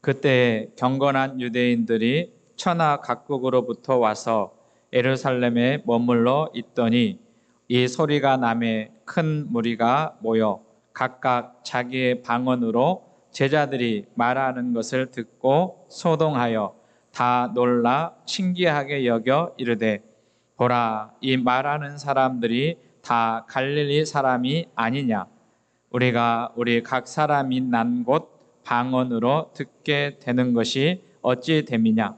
그때 경건한 유대인들이 천하 각국으로부터 와서 예루살렘에 머물러 있더니 이 소리가 나매 큰 무리가 모여 각각 자기의 방언으로 제자들이 말하는 것을 듣고 소동하여 다 놀라 신기하게 여겨 이르되, 보라, 이 말하는 사람들이 다 갈릴리 사람이 아니냐? 우리가 우리 각 사람이 난 곳 방언으로 듣게 되는 것이 어찌 됨이냐?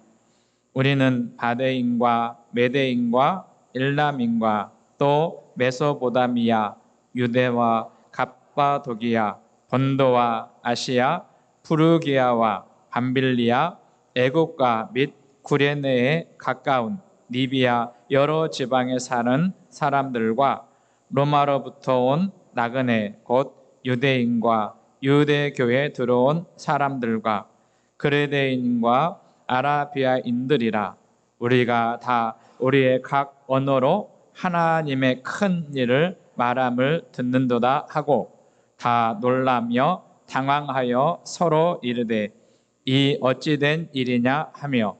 우리는 바데인과 메데인과 일람인과 또 메소보다미아, 유대와 갑바도기아, 본도와 아시아, 프루기아와 밤빌리아, 애국과 및 구레네에 가까운 리비아 여러 지방에 사는 사람들과 로마로부터 온 나그네 곧 유대인과 유대교에 들어온 사람들과 그레데인과 아라비아인들이라. 우리가 다 우리의 각 언어로 하나님의 큰 일을 말함을 듣는도다 하고 다 놀라며 당황하여 서로 이르되, 이 어찌 된 일이냐 하며,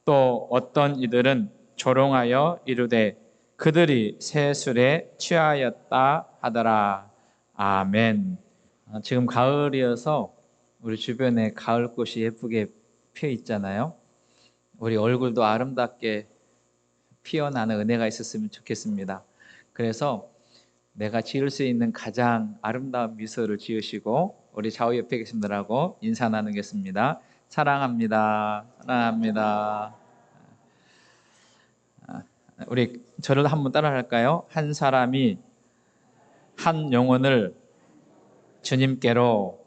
또 어떤 이들은 조롱하여 이르되 그들이 새 술에 취하였다 하더라. 아멘. 지금 가을이어서 우리 주변에 가을꽃이 예쁘게 피어 있잖아요. 우리 얼굴도 아름답게 피어나는 은혜가 있었으면 좋겠습니다. 그래서 내가 지을 수 있는 가장 아름다운 미소를 지으시고 우리 좌우 옆에 계신 분들하고 인사 나누겠습니다. 사랑합니다. 사랑합니다. 우리 저를 한번 따라 할까요? 한 사람이 한 영혼을 주님께로.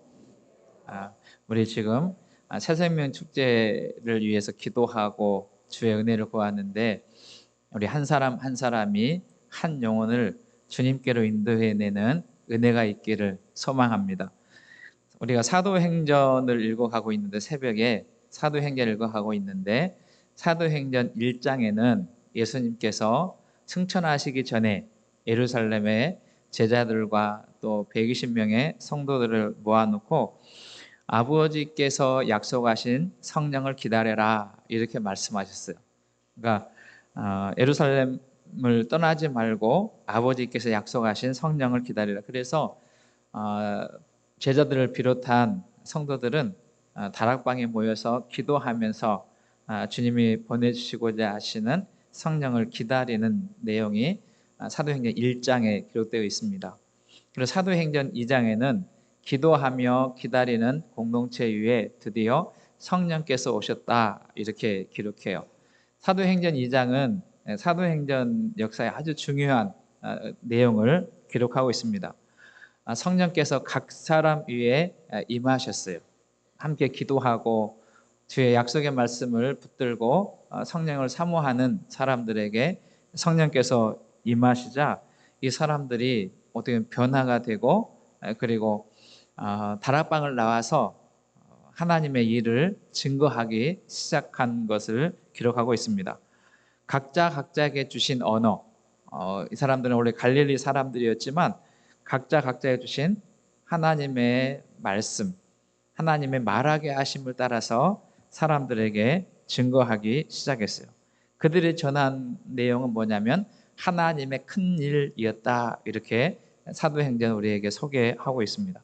우리 지금 새생명 축제를 위해서 기도하고 주의 은혜를 구하는데, 우리 한 사람 한 사람이 한 영혼을 주님께로 인도해내는 은혜가 있기를 소망합니다. 우리가 사도행전을 읽어가고 있는데, 새벽에 사도행전을 읽어가고 있는데, 사도행전 1장에는 예수님께서 승천하시기 전에 예루살렘에 제자들과 또 120명의 성도들을 모아놓고 아버지께서 약속하신 성령을 기다려라 이렇게 말씀하셨어요. 그러니까 예루살렘을 떠나지 말고 아버지께서 약속하신 성령을 기다리라. 그래서 제자들을 비롯한 성도들은 다락방에 모여서 기도하면서 주님이 보내주시고자 하시는 성령을 기다리는 내용이 사도행전 1장에 기록되어 있습니다. 그리고 사도행전 2장에는 기도하며 기다리는 공동체 위에 드디어 성령께서 오셨다 이렇게 기록해요. 사도행전 2장은 사도행전 역사의 아주 중요한 내용을 기록하고 있습니다. 성령께서 각 사람 위에 임하셨어요. 함께 기도하고 주의 약속의 말씀을 붙들고 성령을 사모하는 사람들에게 성령께서 임하시자 이 사람들이 어떻게 보면 변화가 되고, 그리고 다락방을 나와서 하나님의 일을 증거하기 시작한 것을 기록하고 있습니다. 각자에게 주신 언어, 이 사람들은 원래 갈릴리 사람들이었지만 각자에게 주신 하나님의 말씀, 하나님의 말하게 하심을 따라서 사람들에게 증거하기 시작했어요. 그들이 전한 내용은 뭐냐면 하나님의 큰 일이었다 이렇게 사도행전 우리에게 소개하고 있습니다.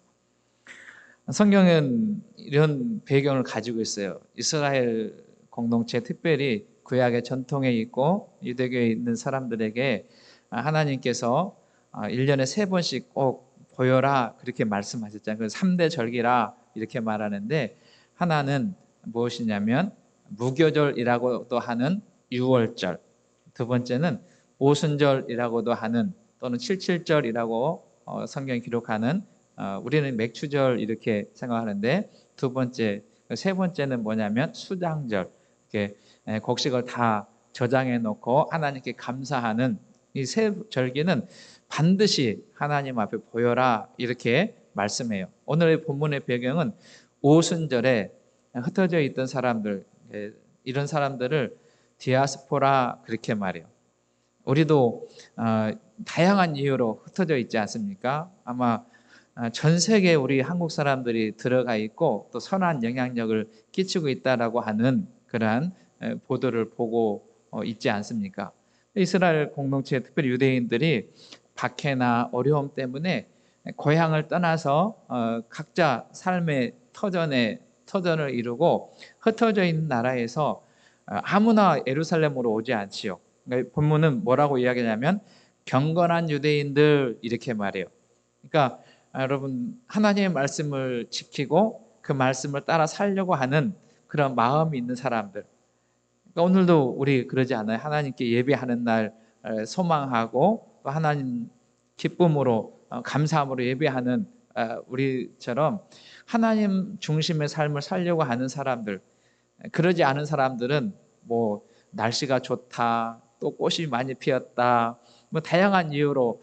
성경은 이런 배경을 가지고 있어요. 이스라엘 공동체, 특별히 구약의 전통에 있고 유대교에 있는 사람들에게 하나님께서 1년에 3번씩 꼭 보여라 그렇게 말씀하셨잖아요. 그래서 3대 절기라 이렇게 말하는데, 하나는 무엇이냐면 무교절이라고도 하는 유월절, 두 번째는 오순절이라고도 하는 또는 칠칠절이라고 성경이 기록하는 우리는 맥추절 이렇게 생각하는데, 두 번째, 세 번째는 뭐냐면 수장절, 이렇게 곡식을 다 저장해 놓고 하나님께 감사하는 이 세 절기는 반드시 하나님 앞에 보여라 이렇게 말씀해요. 오늘의 본문의 배경은 오순절에 흩어져 있던 사람들, 이런 사람들을 디아스포라 그렇게 말해요. 우리도 다양한 이유로 흩어져 있지 않습니까? 아마 전 세계 우리 한국 사람들이 들어가 있고 또 선한 영향력을 끼치고 있다라고 하는 그러한 보도를 보고 있지 않습니까? 이스라엘 공동체, 특별히 유대인들이 박해나 어려움 때문에 고향을 떠나서 각자 삶의 터전을 이루고 흩어져 있는 나라에서 아무나 예루살렘으로 오지 않지요. 그러니까 본문은 뭐라고 이야기하냐면 경건한 유대인들 이렇게 말해요. 그러니까 여러분, 하나님의 말씀을 지키고 그 말씀을 따라 살려고 하는 그런 마음이 있는 사람들. 그러니까 오늘도 우리 그러지 않아요? 하나님께 예배하는 날 소망하고 또 하나님 기쁨으로 감사함으로 예배하는 우리처럼 하나님 중심의 삶을 살려고 하는 사람들. 그러지 않은 사람들은 뭐 날씨가 좋다, 또 꽃이 많이 피었다, 뭐 다양한 이유로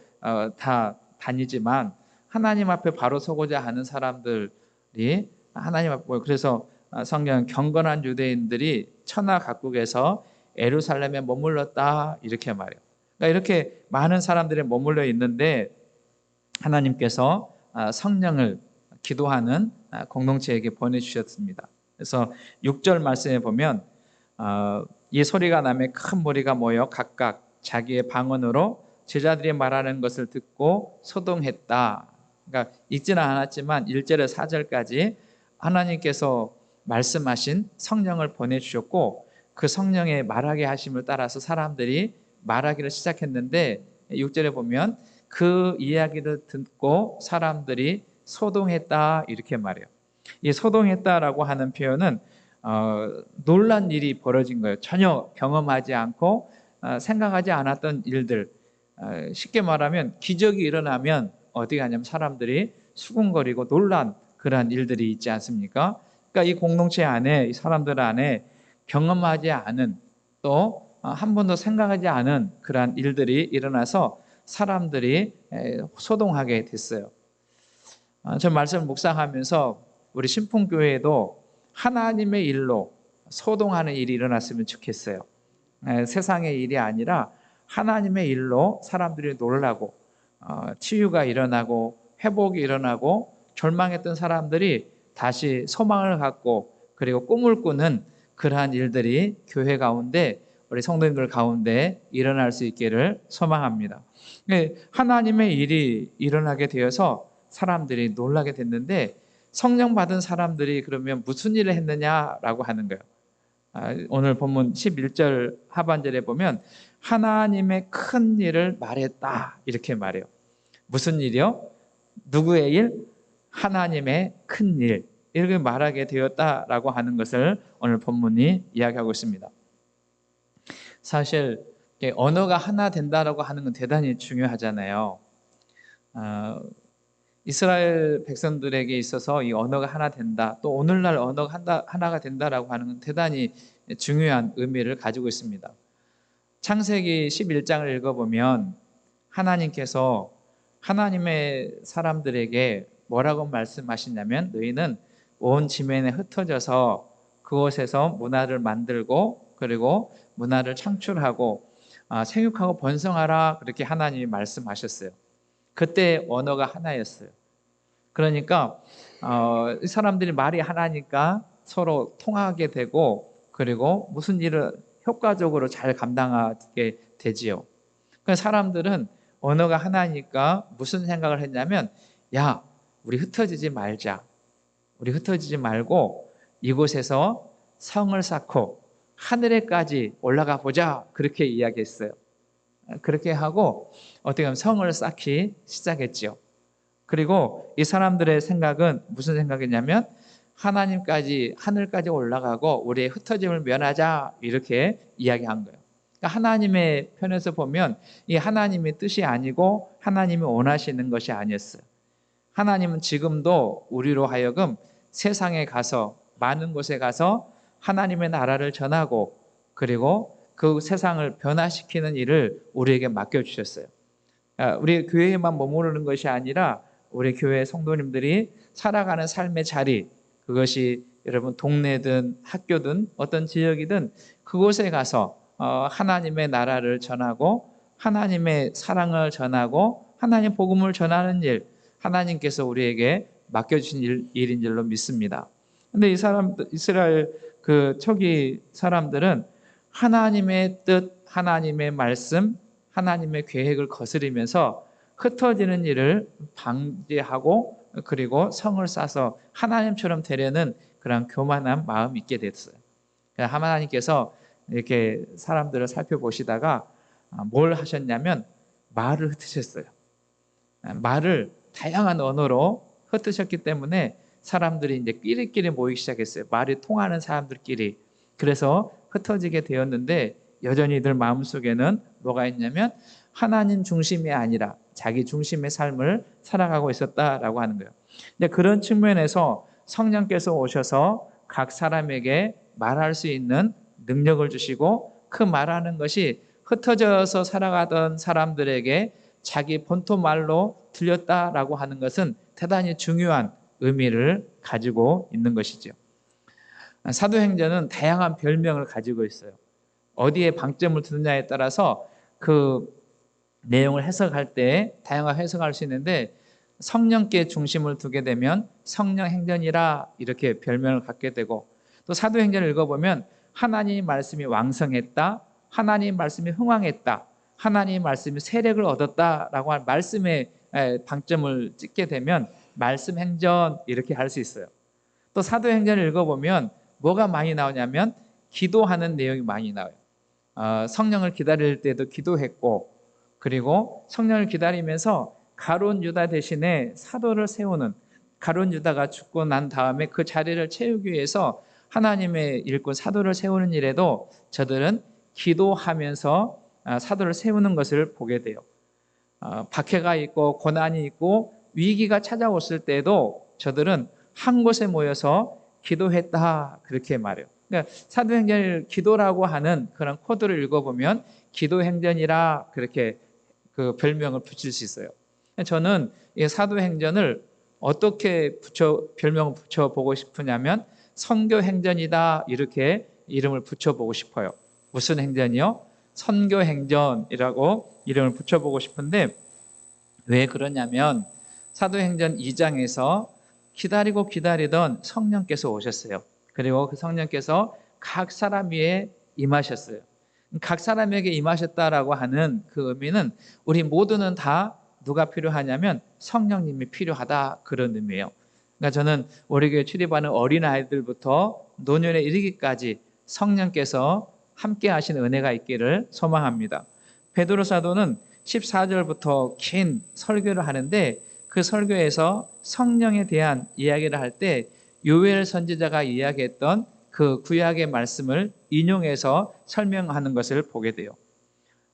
다 다니지만 하나님 앞에 바로 서고자 하는 사람들이 하나님 앞에, 그래서 성경 경건한 유대인들이 천하 각국에서 예루살렘에 머물렀다 이렇게 말해요. 그러니까 이렇게 많은 사람들이 머물러 있는데 하나님께서 성령을 기도하는 공동체에게 보내주셨습니다. 그래서 6절 말씀에 보면 이 소리가 나며 큰 무리가 모여 각각 자기의 방언으로 제자들이 말하는 것을 듣고 소동했다. 그러니까 읽지는 않았지만 1절에서 4절까지 하나님께서 말씀하신 성령을 보내주셨고 그 성령의 말하게 하심을 따라서 사람들이 말하기를 시작했는데 6절에 보면 그 이야기를 듣고 사람들이 소동했다 이렇게 말해요. 이 소동했다라고 하는 표현은 놀란 일이 벌어진 거예요. 전혀 경험하지 않고 생각하지 않았던 일들. 쉽게 말하면 기적이 일어나면 어디 가냐면 사람들이 수군거리고 놀란 그러한 일들이 있지 않습니까? 그러니까 이 공동체 안에, 이 사람들 안에 경험하지 않은 또 한 번도 생각하지 않은 그러한 일들이 일어나서 사람들이 소동하게 됐어요. 저 말씀을 묵상하면서 우리 신풍교회도 하나님의 일로 소동하는 일이 일어났으면 좋겠어요. 세상의 일이 아니라 하나님의 일로 사람들이 놀라고 치유가 일어나고 회복이 일어나고 절망했던 사람들이 다시 소망을 갖고 그리고 꿈을 꾸는 그러한 일들이 교회 가운데 우리 성도님들 가운데 일어날 수 있기를 소망합니다. 하나님의 일이 일어나게 되어서 사람들이 놀라게 됐는데 성령 받은 사람들이 그러면 무슨 일을 했느냐라고 하는 거예요. 오늘 본문 11절 하반절에 보면 하나님의 큰 일을 말했다 이렇게 말해요. 무슨 일이요? 누구의 일? 하나님의 큰 일. 이렇게 말하게 되었다라고 하는 것을 오늘 본문이 이야기하고 있습니다. 사실 언어가 하나 된다라고 하는 건 대단히 중요하잖아요. 이스라엘 백성들에게 있어서 이 언어가 하나 된다, 또 오늘날 언어가 하나가 된다라고 하는 건 대단히 중요한 의미를 가지고 있습니다. 창세기 11장을 읽어보면 하나님께서 하나님의 사람들에게 뭐라고 말씀하시냐면 너희는 온 지면에 흩어져서 그곳에서 문화를 만들고 그리고 문화를 창출하고 생육하고 번성하라 그렇게 하나님이 말씀하셨어요. 그때 언어가 하나였어요. 그러니까 이 사람들이 말이 하나니까 서로 통하게 되고 그리고 무슨 일을 효과적으로 잘 감당하게 되지요. 그러니까 사람들은 언어가 하나니까 무슨 생각을 했냐면 야, 우리 흩어지지 말자. 우리 흩어지지 말고 이곳에서 성을 쌓고 하늘에까지 올라가 보자. 그렇게 이야기했어요. 그렇게 하고 어떻게 하면 성을 쌓기 시작했죠. 그리고 이 사람들의 생각은 무슨 생각이냐면 하나님까지 하늘까지 올라가고 우리의 흩어짐을 면하자 이렇게 이야기한 거예요. 그러니까 하나님의 편에서 보면 이 하나님의 뜻이 아니고 하나님이 원하시는 것이 아니었어요. 하나님은 지금도 우리로 하여금 세상에 가서 많은 곳에 가서 하나님의 나라를 전하고 그리고 그 세상을 변화시키는 일을 우리에게 맡겨주셨어요. 우리 교회에만 머무르는 것이 아니라 우리 교회 성도님들이 살아가는 삶의 자리, 그것이 여러분 동네든 학교든 어떤 지역이든 그곳에 가서 하나님의 나라를 전하고 하나님의 사랑을 전하고 하나님의 복음을 전하는 일, 하나님께서 우리에게 맡겨주신 일인 줄로 믿습니다. 근데 이스라엘 그 초기 사람들은 하나님의 뜻, 하나님의 말씀, 하나님의 계획을 거스르면서 흩어지는 일을 방지하고 그리고 성을 쌓아서 하나님처럼 되려는 그런 교만한 마음이 있게 됐어요. 하나님께서 이렇게 사람들을 살펴보시다가 뭘 하셨냐면 말을 흩으셨어요. 말을 다양한 언어로 흩으셨기 때문에 사람들이 이제 끼리끼리 모이기 시작했어요. 말이 통하는 사람들끼리. 그래서 흩어지게 되었는데 여전히 이들 마음속에는 뭐가 있냐면 하나님 중심이 아니라 자기 중심의 삶을 살아가고 있었다라고 하는 거예요. 근데 그런 측면에서 성령께서 오셔서 각 사람에게 말할 수 있는 능력을 주시고 그 말하는 것이 흩어져서 살아가던 사람들에게 자기 본토 말로 들렸다라고 하는 것은 대단히 중요한 의미를 가지고 있는 것이죠. 사도행전은 다양한 별명을 가지고 있어요. 어디에 방점을 두느냐에 따라서 그 내용을 해석할 때 다양하게 해석할 수 있는데 성령께 중심을 두게 되면 성령행전이라 이렇게 별명을 갖게 되고 또 사도행전을 읽어보면 하나님 말씀이 왕성했다, 하나님 말씀이 흥왕했다, 하나님 말씀이 세력을 얻었다라고 한 말씀에 방점을 찍게 되면 말씀행전 이렇게 할 수 있어요. 또 사도행전을 읽어보면 뭐가 많이 나오냐면 기도하는 내용이 많이 나와요. 성령을 기다릴 때도 기도했고 그리고 성령을 기다리면서 가룟 유다 대신에 사도를 세우는 가룟 유다가 죽고 난 다음에 그 자리를 채우기 위해서 하나님의 일꾼 사도를 세우는 일에도 저들은 기도하면서 사도를 세우는 것을 보게 돼요. 박해가 있고 고난이 있고 위기가 찾아왔을 때도 저들은 한 곳에 모여서 기도했다 그렇게 말해요. 그러니까 사도행전을 기도라고 하는 그런 코드를 읽어보면 기도행전이라 그렇게 그 별명을 붙일 수 있어요. 저는 이 사도행전을 어떻게 별명을 붙여보고 싶으냐면 선교행전이다 이렇게 이름을 붙여보고 싶어요. 무슨 행전이요? 선교행전이라고 이름을 붙여보고 싶은데 왜 그러냐면 사도행전 2장에서 기다리고 기다리던 성령께서 오셨어요. 그리고 그 성령께서 각 사람 위에 임하셨어요. 각 사람에게 임하셨다라고 하는 그 의미는 우리 모두는 다 누가 필요하냐면 성령님이 필요하다 그런 의미예요. 그러니까 저는 우리 교회 출입하는 어린아이들부터 노년에 이르기까지 성령께서 함께 하신 은혜가 있기를 소망합니다. 베드로 사도는 14절부터 긴 설교를 하는데 그 설교에서 성령에 대한 이야기를 할 때 요엘 선지자가 이야기했던 그 구약의 말씀을 인용해서 설명하는 것을 보게 돼요.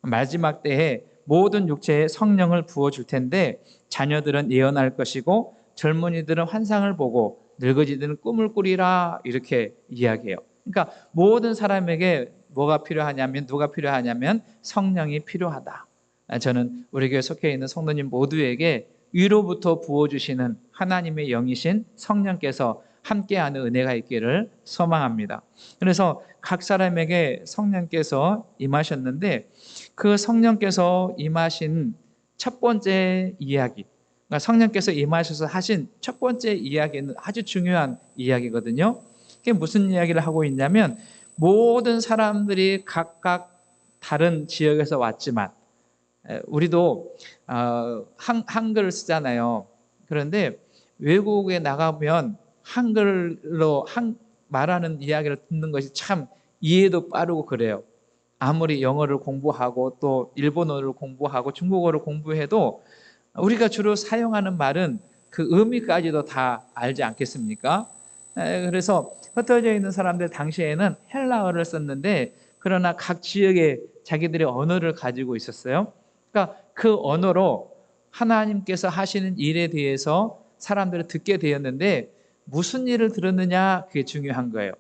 마지막 때에 모든 육체에 성령을 부어줄 텐데 자녀들은 예언할 것이고 젊은이들은 환상을 보고 늙은이들은 꿈을 꾸리라 이렇게 이야기해요. 그러니까 모든 사람에게 뭐가 필요하냐면 누가 필요하냐면 성령이 필요하다. 저는 우리 교회 속해 있는 성도님 모두에게 위로부터 부어주시는 하나님의 영이신 성령께서 함께하는 은혜가 있기를 소망합니다. 그래서 각 사람에게 성령께서 임하셨는데 그 성령께서 임하신 첫 번째 이야기, 그러니까 성령께서 임하셔서 하신 첫 번째 이야기는 아주 중요한 이야기거든요. 그게 무슨 이야기를 하고 있냐면 모든 사람들이 각각 다른 지역에서 왔지만 우리도 한글을 쓰잖아요. 그런데 외국에 나가면 한글로 말하는 이야기를 듣는 것이 참 이해도 빠르고 그래요. 아무리 영어를 공부하고 또 일본어를 공부하고 중국어를 공부해도 우리가 주로 사용하는 말은 그 의미까지도 다 알지 않겠습니까? 그래서 흩어져 있는 사람들 당시에는 헬라어를 썼는데 그러나 각 지역에 자기들의 언어를 가지고 있었어요. 그러니까 그 언어로 하나님께서 하시는 일에 대해서 사람들을 듣게 되었는데 무슨 일을 들었느냐 그게 중요한 거예요.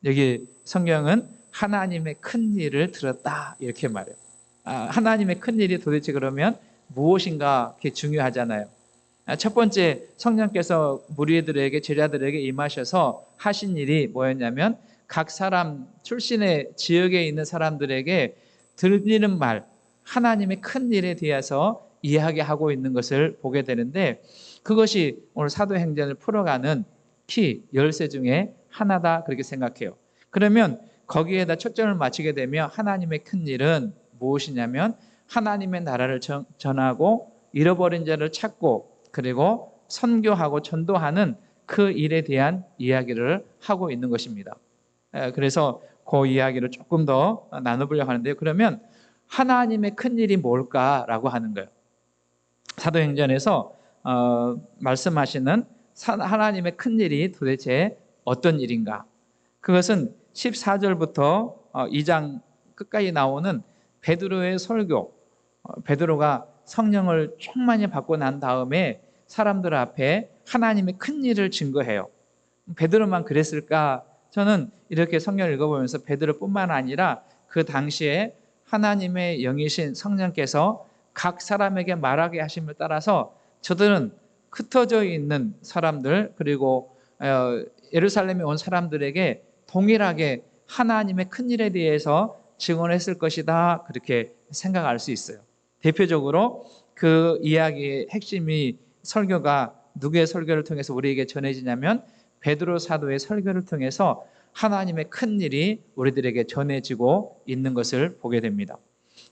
여기 성경은 하나님의 큰 일을 들었다 이렇게 말해요. 하나님의 큰 일이 도대체 그러면 무엇인가 그게 중요하잖아요. 첫 번째 성령께서 무리들에게 제자들에게 임하셔서 하신 일이 뭐였냐면 각 사람 출신의 지역에 있는 사람들에게 들리는 말 하나님의 큰 일에 대해서 이야기하고 있는 것을 보게 되는데, 그것이 오늘 사도행전을 풀어가는 키 열쇠 중에 하나다, 그렇게 생각해요. 그러면 거기에다 초점을 맞추게 되면 하나님의 큰 일은 무엇이냐면 하나님의 나라를 전하고 잃어버린 자를 찾고 그리고 선교하고 전도하는 그 일에 대한 이야기를 하고 있는 것입니다. 그래서 그 이야기를 조금 더 나눠보려고 하는데요. 그러면 하나님의 큰 일이 뭘까라고 하는 거예요. 사도행전에서 말씀하시는 하나님의 큰 일이 도대체 어떤 일인가? 그것은 14절부터 2장 끝까지 나오는 베드로의 설교, 베드로가 성령을 충만히 받고 난 다음에 사람들 앞에 하나님의 큰 일을 증거해요. 베드로만 그랬을까? 저는 이렇게 성경을 읽어보면서 베드로뿐만 아니라 그 당시에 하나님의 영이신 성령께서 각 사람에게 말하게 하심을 따라서 저들은 흩어져 있는 사람들 그리고 예루살렘에 온 사람들에게 동일하게 하나님의 큰 일에 대해서 증언했을 것이다, 그렇게 생각할 수 있어요. 대표적으로 그 이야기의 핵심이 설교가 누구의 설교를 통해서 우리에게 전해지냐면 베드로 사도의 설교를 통해서 하나님의 큰 일이 우리들에게 전해지고 있는 것을 보게 됩니다.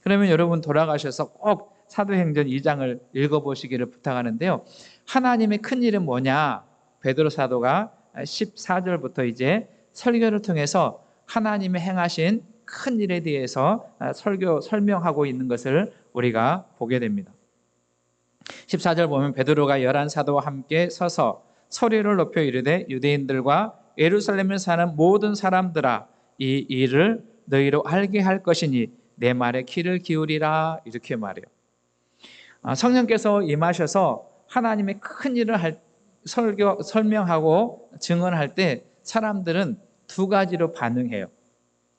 그러면 여러분 돌아가셔서 꼭 사도행전 2장을 읽어보시기를 부탁하는데요. 하나님의 큰 일은 뭐냐? 베드로 사도가 14절부터 이제 설교를 통해서 하나님의 행하신 큰 일에 대해서 설명하고 있는 것을 우리가 보게 됩니다. 14절 보면 베드로가 11사도와 함께 서서 소리를 높여 이르되 유대인들과 예루살렘에 사는 모든 사람들아, 이 일을 너희로 알게 할 것이니 내 말에 귀를 기울이라, 이렇게 말해요. 성령께서 임하셔서 하나님의 큰 일을 설명하고 증언할 때 사람들은 두 가지로 반응해요.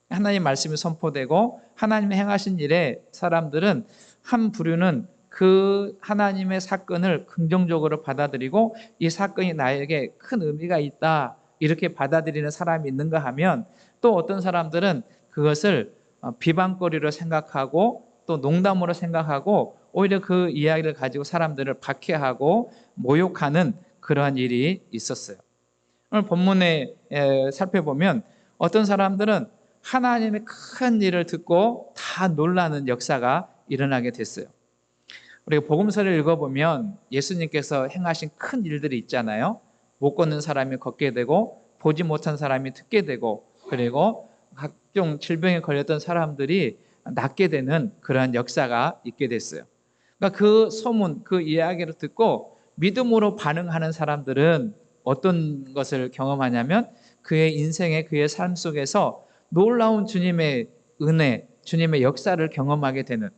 하나님 말씀이 선포되고 하나님이 행하신 일에 사람들은 한 부류는 그 하나님의 사건을 긍정적으로 받아들이고 이 사건이 나에게 큰 의미가 있다, 이렇게 받아들이는 사람이 있는가 하면, 또 어떤 사람들은 그것을 비방거리로 생각하고 또 농담으로 생각하고 오히려 그 이야기를 가지고 사람들을 박해하고 모욕하는 그러한 일이 있었어요. 오늘 본문에 살펴보면 어떤 사람들은 하나님의 큰 일을 듣고 다 놀라는 역사가 일어나게 됐어요. 우리가 복음서를 읽어보면 예수님께서 행하신 큰 일들이 있잖아요. 못 걷는 사람이 걷게 되고 보지 못한 사람이 듣게 되고 그리고 각종 질병에 걸렸던 사람들이 낫게 되는 그러한 역사가 있게 됐어요. 그러니까 그 소문, 그 이야기를 듣고 믿음으로 반응하는 사람들은 어떤 것을 경험하냐면 그의 인생의 그의 삶 속에서 놀라운 주님의 은혜, 주님의 역사를 경험하게 되는.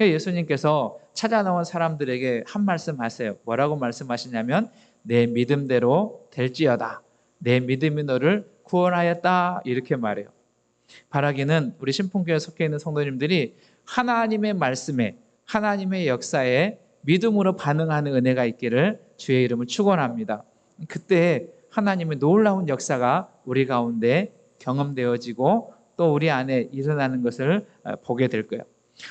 예수님께서 찾아나온 사람들에게 한 말씀 하세요. 뭐라고 말씀하시냐면 내 믿음대로 될지어다. 내 믿음이 너를 구원하였다, 이렇게 말해요. 바라기는 우리 신풍교회에 속해 있는 성도님들이 하나님의 말씀에, 하나님의 역사에 믿음으로 반응하는 은혜가 있기를 주의 이름을 축원합니다. 그때 하나님의 놀라운 역사가 우리 가운데 경험되어지고 또 우리 안에 일어나는 것을 보게 될 거예요.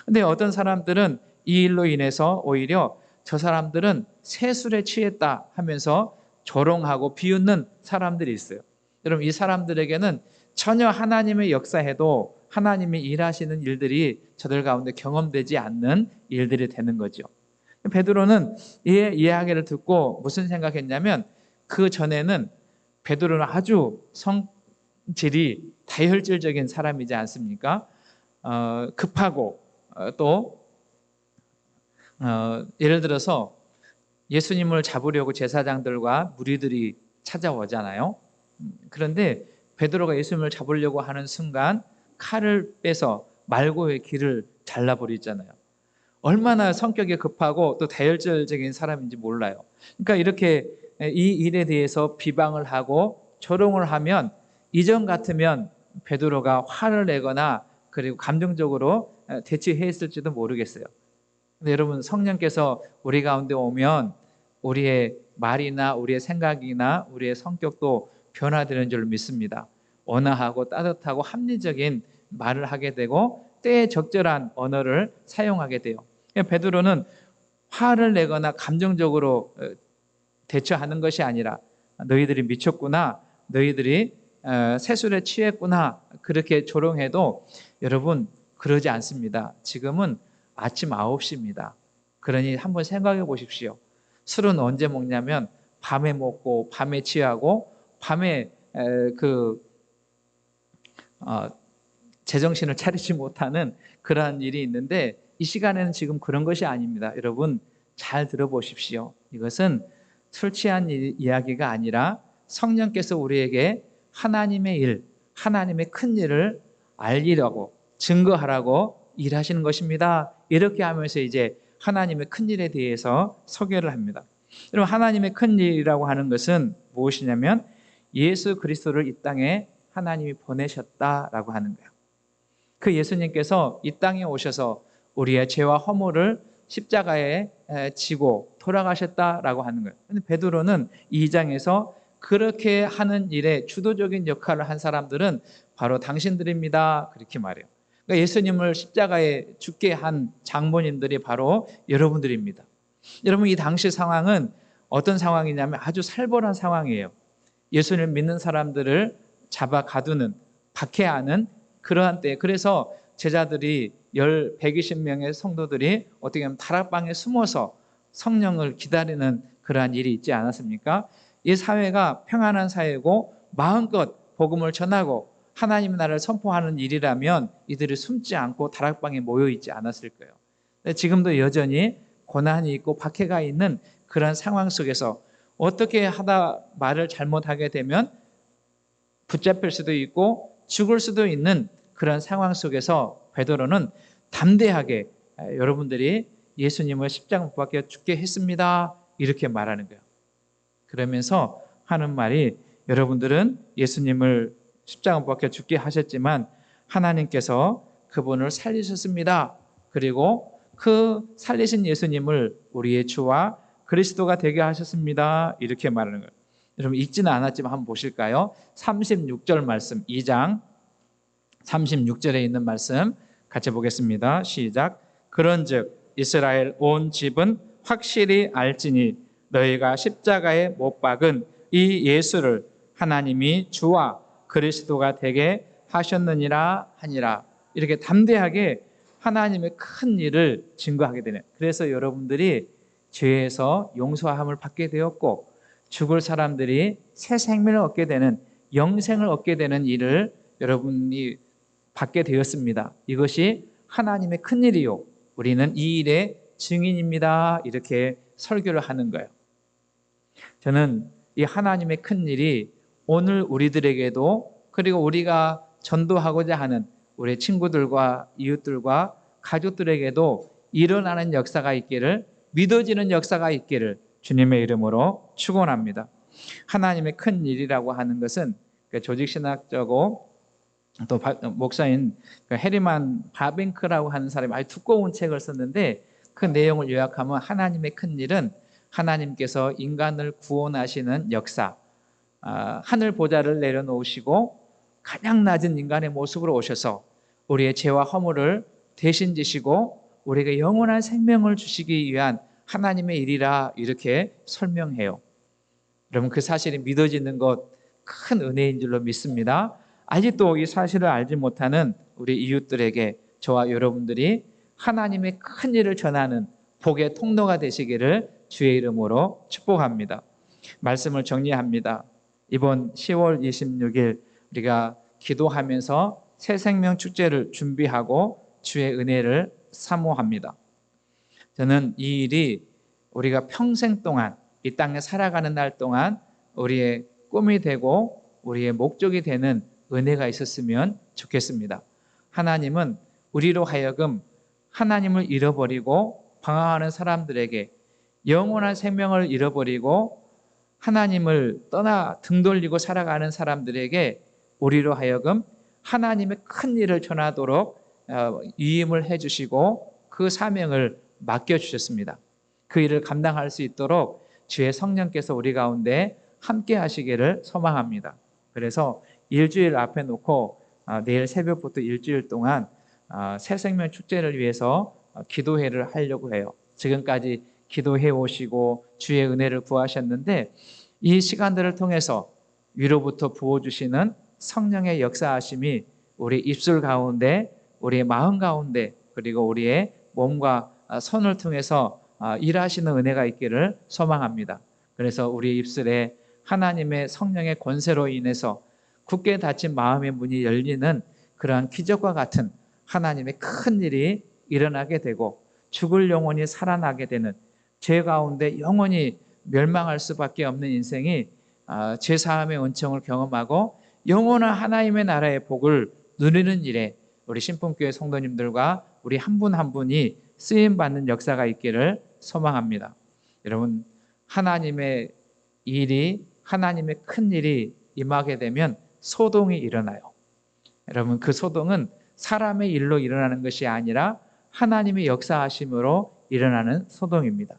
근데 어떤 사람들은 이 일로 인해서 오히려 저 사람들은 세술에 취했다 하면서 조롱하고 비웃는 사람들이 있어요. 여러분, 이 사람들에게는 전혀 하나님의 역사에도 하나님이 일하시는 일들이 저들 가운데 경험되지 않는 일들이 되는 거죠. 베드로는 이 이야기를 듣고 무슨 생각했냐면 그 전에는 베드로는 아주 성질이 다혈질적인 사람이지 않습니까? 급하고 또 예를 들어서 예수님을 잡으려고 제사장들과 무리들이 찾아오잖아요. 그런데 베드로가 예수님을 잡으려고 하는 순간 칼을 빼서 말고의 귀를 잘라버리잖아요. 얼마나 성격이 급하고 또 다혈질적인 사람인지 몰라요. 그러니까 이렇게 이 일에 대해서 비방을 하고 조롱을 하면 이전 같으면 베드로가 화를 내거나 그리고 감정적으로 대처했을지도 모르겠어요. 근데 여러분, 성령께서 우리 가운데 오면 우리의 말이나 우리의 생각이나 우리의 성격도 변화되는 줄 믿습니다. 온화하고 따뜻하고 합리적인 말을 하게 되고 때에 적절한 언어를 사용하게 돼요. 베드로는 화를 내거나 감정적으로 대처하는 것이 아니라 너희들이 미쳤구나, 너희들이 세술에 취했구나, 그렇게 조롱해도 여러분 그러지 않습니다. 지금은 아침 9시입니다. 그러니 한번 생각해 보십시오. 술은 언제 먹냐면 밤에 먹고 밤에 취하고 밤에 제정신을 차리지 못하는 그러한 일이 있는데, 이 시간에는 지금 그런 것이 아닙니다. 여러분 잘 들어보십시오. 이것은 술 취한 이야기가 아니라 성령께서 우리에게 하나님의 일, 하나님의 큰 일을 알리려고, 증거하라고 일하시는 것입니다. 이렇게 하면서 이제 하나님의 큰 일에 대해서 소개를 합니다. 여러분, 하나님의 큰 일이라고 하는 것은 무엇이냐면 예수 그리스도를 이 땅에 하나님이 보내셨다라고 하는 거예요. 그 예수님께서 이 땅에 오셔서 우리의 죄와 허물을 십자가에 지고 돌아가셨다라고 하는 거예요. 근데 베드로는 2장에서 그렇게 하는 일에 주도적인 역할을 한 사람들은 바로 당신들입니다, 그렇게 말해요. 그러니까 예수님을 십자가에 죽게 한 장본인들이 바로 여러분들입니다. 여러분, 이 당시 상황은 어떤 상황이냐면 아주 살벌한 상황이에요. 예수님을 믿는 사람들을 잡아 가두는, 박해하는 그러한 때, 그래서 제자들이 120명의 성도들이 어떻게 하면 다락방에 숨어서 성령을 기다리는 그러한 일이 있지 않았습니까? 이 사회가 평안한 사회고 마음껏 복음을 전하고 하나님의 나라를 선포하는 일이라면 이들이 숨지 않고 다락방에 모여 있지 않았을 거예요. 지금도 여전히 고난이 있고 박해가 있는 그런 상황 속에서 어떻게 하다 말을 잘못하게 되면 붙잡힐 수도 있고 죽을 수도 있는 그런 상황 속에서 베드로는 담대하게 여러분들이 예수님을 십자가 못 박혀 죽게 했습니다, 이렇게 말하는 거예요. 그러면서 하는 말이, 여러분들은 예수님을 십자가 못 박혀 죽게 하셨지만 하나님께서 그분을 살리셨습니다. 그리고 그 살리신 예수님을 우리의 주와 그리스도가 되게 하셨습니다, 이렇게 말하는 거예요. 여러분 읽지는 않았지만 한번 보실까요? 36절 말씀, 2장 36절에 있는 말씀 같이 보겠습니다. 시작. 그런즉 이스라엘 온 집은 확실히 알지니 너희가 십자가에 못 박은 이 예수를 하나님이 주와 그리스도가 되게 하셨느니라 하니라. 이렇게 담대하게 하나님의 큰 일을 증거하게 되는, 그래서 여러분들이 죄에서 용서함을 받게 되었고 죽을 사람들이 새 생명을 얻게 되는, 영생을 얻게 되는 일을 여러분이 받게 되었습니다. 이것이 하나님의 큰 일이요, 우리는 이 일의 증인입니다, 이렇게 설교를 하는 거예요. 저는 이 하나님의 큰 일이 오늘 우리들에게도, 그리고 우리가 전도하고자 하는 우리 친구들과 이웃들과 가족들에게도 일어나는 역사가 있기를, 믿어지는 역사가 있기를 주님의 이름으로 축원합니다. 하나님의 큰 일이라고 하는 것은 조직신학자고 또 목사인 헤리만 바빙크라고 하는 사람이 아주 두꺼운 책을 썼는데, 그 내용을 요약하면 하나님의 큰 일은 하나님께서 인간을 구원하시는 역사, 하늘 보좌를 내려놓으시고 가장 낮은 인간의 모습으로 오셔서 우리의 죄와 허물을 대신 지시고 우리에게 영원한 생명을 주시기 위한 하나님의 일이라, 이렇게 설명해요. 여러분, 그 사실이 믿어지는 것 큰 은혜인 줄로 믿습니다. 아직도 이 사실을 알지 못하는 우리 이웃들에게 저와 여러분들이 하나님의 큰 일을 전하는 복의 통로가 되시기를 주의 이름으로 축복합니다. 말씀을 정리합니다. 이번 10월 26일 우리가 기도하면서 새 생명 축제를 준비하고 주의 은혜를 사모합니다. 저는 이 일이 우리가 평생 동안 이 땅에 살아가는 날 동안 우리의 꿈이 되고 우리의 목적이 되는 은혜가 있었으면 좋겠습니다. 하나님은 우리로 하여금 하나님을 잃어버리고 방황하는 사람들에게, 영원한 생명을 잃어버리고 하나님을 떠나 등 돌리고 살아가는 사람들에게 우리로 하여금 하나님의 큰 일을 전하도록 위임을 해주시고 그 사명을 맡겨주셨습니다. 그 일을 감당할 수 있도록 주의 성령께서 우리 가운데 함께 하시기를 소망합니다. 그래서 일주일 앞에 놓고 내일 새벽부터 일주일 동안 새 생명 축제를 위해서 기도회를 하려고 해요. 지금까지 기도해 오시고 주의 은혜를 구하셨는데 이 시간들을 통해서 위로부터 부어주시는 성령의 역사하심이 우리 입술 가운데, 우리의 마음 가운데, 그리고 우리의 몸과 손을 통해서 일하시는 은혜가 있기를 소망합니다. 그래서 우리 입술에 하나님의 성령의 권세로 인해서 굳게 닫힌 마음의 문이 열리는 그러한 기적과 같은 하나님의 큰 일이 일어나게 되고 죽을 영혼이 살아나게 되는, 죄 가운데 영원히 멸망할 수밖에 없는 인생이 죄사함의 은총을 경험하고 영원한 하나님의 나라의 복을 누리는 일에 우리 신품교회 성도님들과 우리 한 분 한 분이 쓰임받는 역사가 있기를 소망합니다. 여러분, 하나님의 일이, 하나님의 큰 일이 임하게 되면 소동이 일어나요. 여러분, 그 소동은 사람의 일로 일어나는 것이 아니라 하나님의 역사하심으로 일어나는 소동입니다.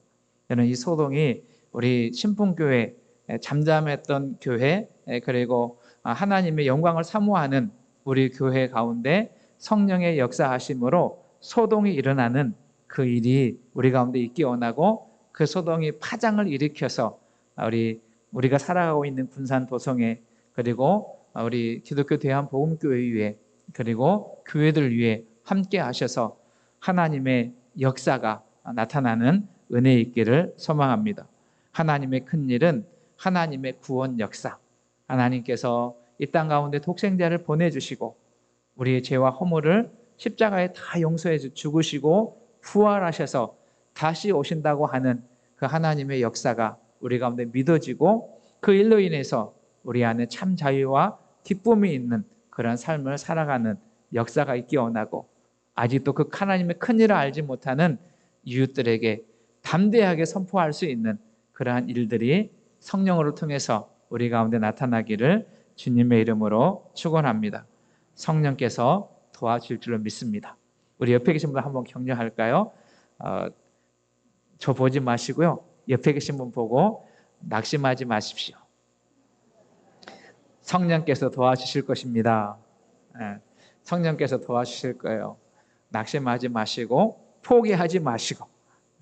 저는 이 소동이 우리 신품교회, 잠잠했던 교회, 그리고 하나님의 영광을 사모하는 우리 교회 가운데 성령의 역사하심으로 소동이 일어나는 그 일이 우리 가운데 있기 원하고, 그 소동이 파장을 일으켜서 우리가 살아가고 있는 군산 도성에, 그리고 우리 기독교 대한복음교회 위에, 그리고 교회들 위에 함께 하셔서 하나님의 역사가 나타나는 은혜 있기를 소망합니다. 하나님의 큰 일은 하나님의 구원 역사, 하나님께서 이 땅 가운데 독생자를 보내주시고 우리의 죄와 허물을 십자가에 다 용서해 죽으시고 부활하셔서 다시 오신다고 하는 그 하나님의 역사가 우리 가운데 믿어지고, 그 일로 인해서 우리 안에 참 자유와 기쁨이 있는 그런 삶을 살아가는 역사가 있기 원하고, 아직도 그 하나님의 큰 일을 알지 못하는 이웃들에게 담대하게 선포할 수 있는 그러한 일들이 성령으로 통해서 우리 가운데 나타나기를 주님의 이름으로 축원합니다. 성령께서 도와줄 줄로 믿습니다. 우리 옆에 계신 분 한번 격려할까요? 저 보지 마시고요, 옆에 계신 분 보고 낙심하지 마십시오. 성령께서 도와주실 것입니다. 성령께서 도와주실 거예요. 낙심하지 마시고 포기하지 마시고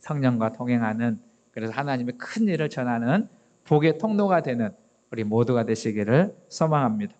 성령과 동행하는, 그래서 하나님의 큰 일을 전하는 복의 통로가 되는 우리 모두가 되시기를 소망합니다.